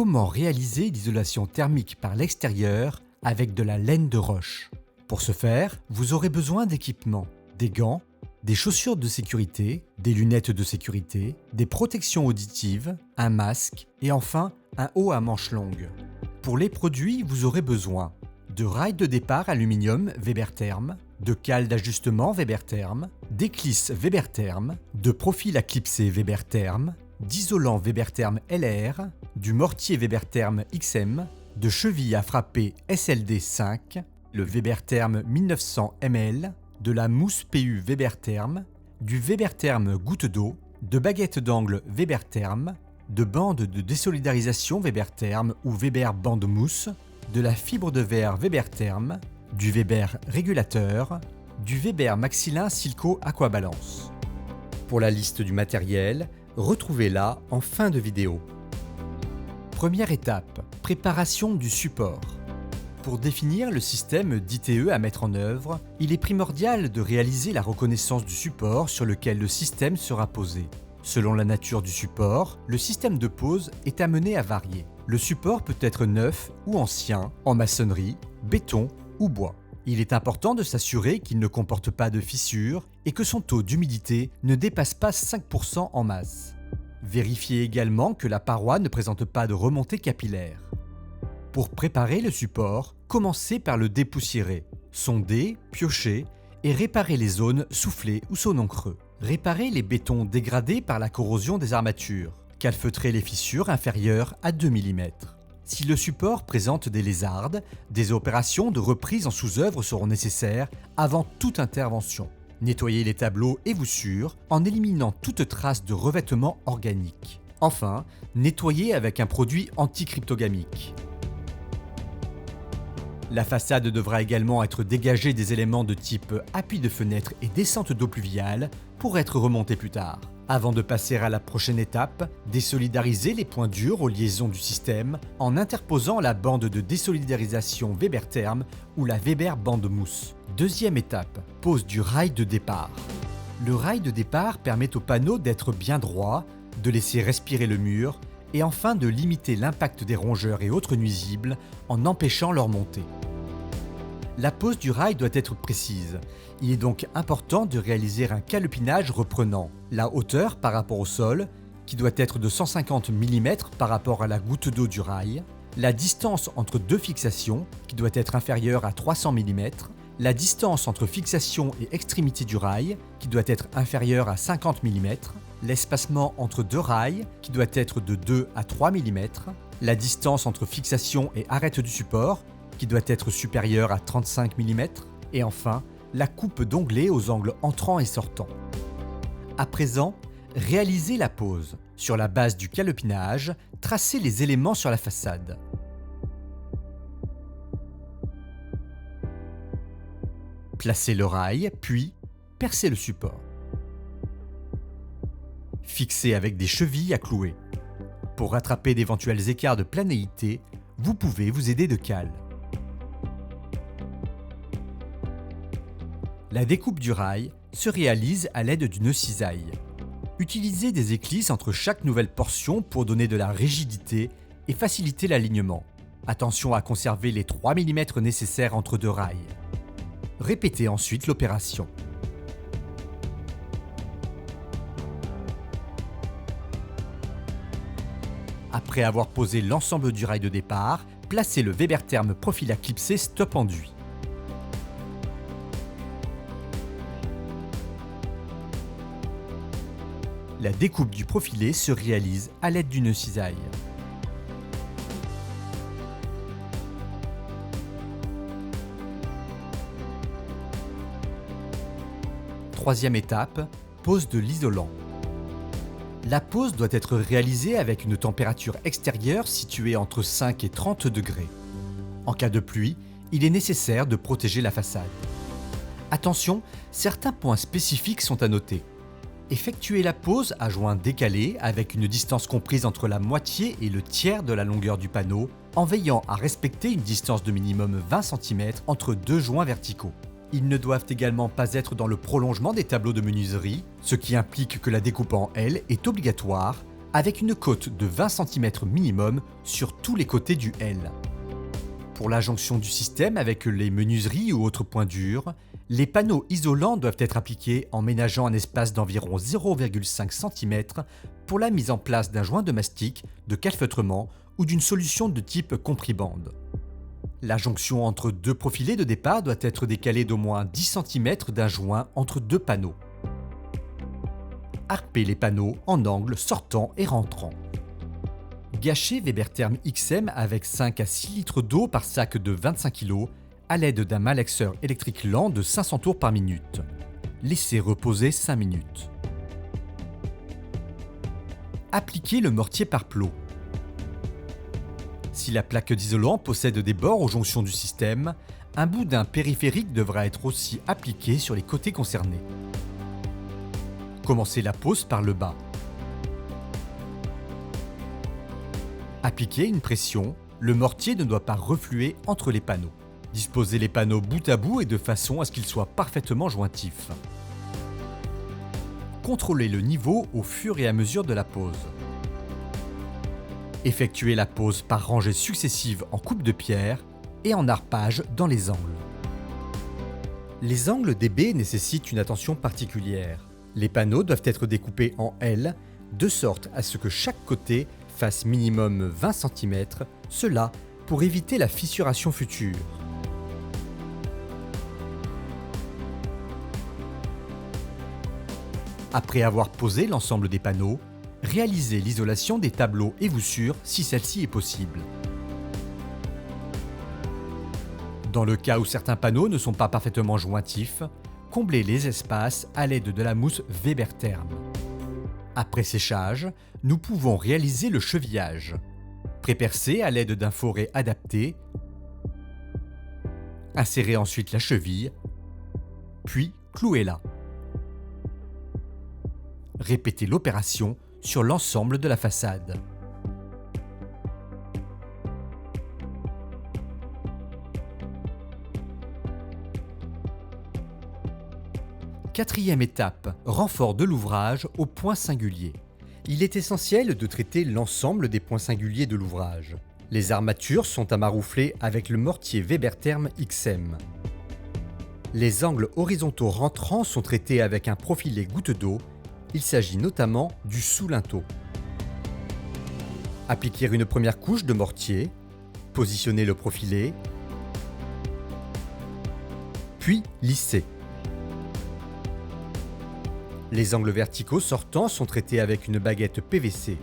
comment réaliser l'isolation thermique par l'extérieur avec de la laine de roche. Pour ce faire, vous aurez besoin d'équipements, des gants, des chaussures de sécurité, des lunettes de sécurité, des protections auditives, un masque et enfin un haut à manches longues. Pour les produits, vous aurez besoin de rails de départ aluminium Weber-Therm, de cales d'ajustement Weber-Therm, d'éclisses Weber-Therm, de profils à clipser Weber-Therm, d'isolant Weber-Therm LR, du mortier Weber-Therm XM, de chevilles à frapper SLD 5, le Weber-Therm 1900 ml, de la mousse PU Weber-Therm, du Weber-Therm goutte d'eau, de baguettes d'angle Weber-Therm, de bandes de désolidarisation Weber-Therm ou Weber bande mousse, de la fibre de verre Weber-Therm, du Weber régulateur, du Weber maxillin Silco Aquabalance. Pour la liste du matériel, retrouvez-la en fin de vidéo. Première étape, préparation du support. Pour définir le système d'ITE à mettre en œuvre, il est primordial de réaliser la reconnaissance du support sur lequel le système sera posé. Selon la nature du support, le système de pose est amené à varier. Le support peut être neuf ou ancien, en maçonnerie, béton ou bois. Il est important de s'assurer qu'il ne comporte pas de fissures et que son taux d'humidité ne dépasse pas 5% en masse. Vérifiez également que la paroi ne présente pas de remontée capillaire. Pour préparer le support, commencez par le dépoussiérer, sonder, piocher et réparer les zones soufflées ou sonons creux. Réparez les bétons dégradés par la corrosion des armatures. Calfeutrez les fissures inférieures à 2 mm. Si le support présente des lézardes, des opérations de reprise en sous-œuvre seront nécessaires avant toute intervention. Nettoyez les tableaux et voussures en éliminant toute trace de revêtement organique. Enfin, nettoyez avec un produit anti-cryptogamique. La façade devra également être dégagée des éléments de type appui de fenêtre et descente d'eau pluviale pour être remontée plus tard. Avant de passer à la prochaine étape, désolidarisez les points durs aux liaisons du système en interposant la bande de désolidarisation Weber-Therm ou la Weber bande mousse. Deuxième étape, pose du rail de départ. Le rail de départ permet au panneau d'être bien droit, de laisser respirer le mur et enfin de limiter l'impact des rongeurs et autres nuisibles en empêchant leur montée. La pose du rail doit être précise. Il est donc important de réaliser un calepinage reprenant la hauteur par rapport au sol, qui doit être de 150 mm par rapport à la goutte d'eau du rail, la distance entre deux fixations, qui doit être inférieure à 300 mm, la distance entre fixation et extrémité du rail, qui doit être inférieure à 50 mm, l'espacement entre deux rails, qui doit être de 2 à 3 mm, la distance entre fixation et arête du support, qui doit être supérieure à 35 mm, et enfin, la coupe d'onglet aux angles entrants et sortants. À présent, réalisez la pose. Sur la base du calepinage, tracez les éléments sur la façade. Placez le rail, puis percez le support. Fixez avec des chevilles à clouer. Pour rattraper d'éventuels écarts de planéité, vous pouvez vous aider de cales. La découpe du rail se réalise à l'aide d'une cisaille. Utilisez des éclisses entre chaque nouvelle portion pour donner de la rigidité et faciliter l'alignement. Attention à conserver les 3 mm nécessaires entre deux rails. Répétez ensuite l'opération. Après avoir posé l'ensemble du rail de départ, placez le Weber-Therm profil à clipser stop enduit. La découpe du profilé se réalise à l'aide d'une cisaille. Troisième étape, pose de l'isolant. La pose doit être réalisée avec une température extérieure située entre 5 et 30 degrés. En cas de pluie, il est nécessaire de protéger la façade. Attention, certains points spécifiques sont à noter. Effectuez la pose à joint décalé avec une distance comprise entre la moitié et le tiers de la longueur du panneau, en veillant à respecter une distance de minimum 20 cm entre deux joints verticaux. Ils ne doivent également pas être dans le prolongement des tableaux de menuiserie, ce qui implique que la découpe en L est obligatoire, avec une cote de 20 cm minimum sur tous les côtés du L. Pour la jonction du système avec les menuiseries ou autres points durs, les panneaux isolants doivent être appliqués en ménageant un espace d'environ 0,5 cm pour la mise en place d'un joint de mastic, de calfeutrement ou d'une solution de type compris-bande. La jonction entre deux profilés de départ doit être décalée d'au moins 10 cm d'un joint entre deux panneaux. Harpez les panneaux en angle sortant et rentrant. Gâchez Webertherm XM avec 5 à 6 litres d'eau par sac de 25 kg à l'aide d'un malaxeur électrique lent de 500 tours par minute. Laissez reposer 5 minutes. Appliquez le mortier par plot. Si la plaque d'isolant possède des bords aux jonctions du système, un bout d'un périphérique devra être aussi appliqué sur les côtés concernés. Commencez la pose par le bas. Appliquez une pression, le mortier ne doit pas refluer entre les panneaux. Disposez les panneaux bout à bout et de façon à ce qu'ils soient parfaitement jointifs. Contrôlez le niveau au fur et à mesure de la pose. Effectuez la pose par rangées successives en coupe de pierre et en harpage dans les angles. Les angles des baies nécessitent une attention particulière. Les panneaux doivent être découpés en L, de sorte à ce que chaque côté fasse minimum 20 cm, cela pour éviter la fissuration future. Après avoir posé l'ensemble des panneaux, réalisez l'isolation des tableaux et voussures si celle-ci est possible. Dans le cas où certains panneaux ne sont pas parfaitement jointifs, comblez les espaces à l'aide de la mousse Webertherm. Après séchage, nous pouvons réaliser le chevillage. Prépercez à l'aide d'un foret adapté. Insérez ensuite la cheville, puis clouez-la. Répétez l'opération sur l'ensemble de la façade. Quatrième étape, renfort de l'ouvrage au point singulier. Il est essentiel de traiter l'ensemble des points singuliers de l'ouvrage. Les armatures sont à maroufler avec le mortier Webertherm XM. Les angles horizontaux rentrants sont traités avec un profilé goutte d'eau. Il s'agit notamment du sous-linteau. Appliquer une première couche de mortier, positionner le profilé, puis lisser. Les angles verticaux sortants sont traités avec une baguette PVC.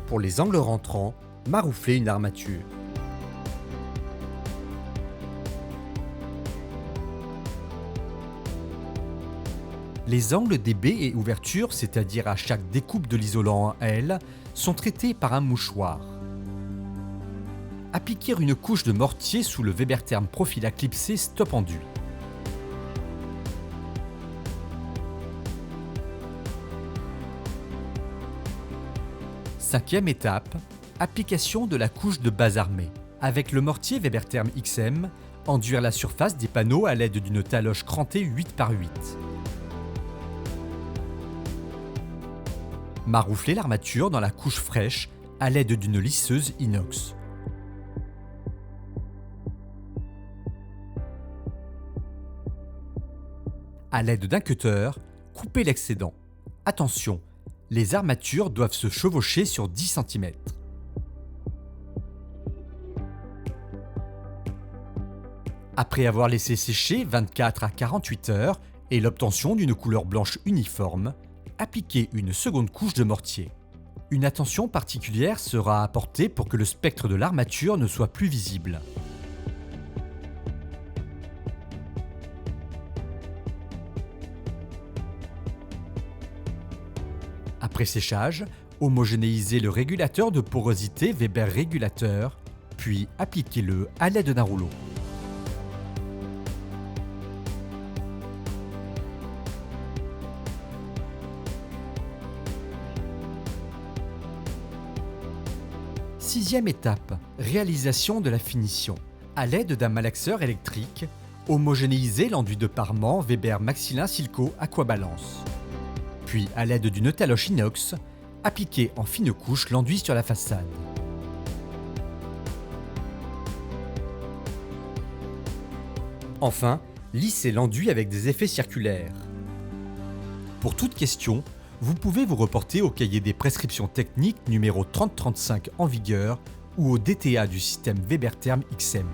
Pour les angles rentrants, marouflez une armature. Les angles des baies et ouvertures, c'est-à-dire à chaque découpe de l'isolant en L, sont traités par un mouchoir. Appliquer une couche de mortier sous le Webertherm Profila clipsé stop enduit. Cinquième étape, application de la couche de base armée. Avec le mortier Webertherm XM, enduire la surface des panneaux à l'aide d'une taloche crantée 8 par 8. Maroufler l'armature dans la couche fraîche à l'aide d'une lisseuse inox. À l'aide d'un cutter, coupez l'excédent. Attention, les armatures doivent se chevaucher sur 10 cm. Après avoir laissé sécher 24 à 48 heures et l'obtention d'une couleur blanche uniforme, appliquez une seconde couche de mortier. Une attention particulière sera apportée pour que le spectre de l'armature ne soit plus visible. Après séchage, homogénéisez le régulateur de porosité Weber Régulateur, puis appliquez-le à l'aide d'un rouleau. Sixième étape, réalisation de la finition. À l'aide d'un malaxeur électrique, homogénéisez l'enduit de parement Weber Maxilin Silco Aquabalance. Puis, à l'aide d'une taloche inox, appliquez en fine couche l'enduit sur la façade. Enfin, lissez l'enduit avec des effets circulaires. Pour toute question, vous pouvez vous reporter au cahier des prescriptions techniques numéro 3035 en vigueur ou au DTA du système Weber Therm XM.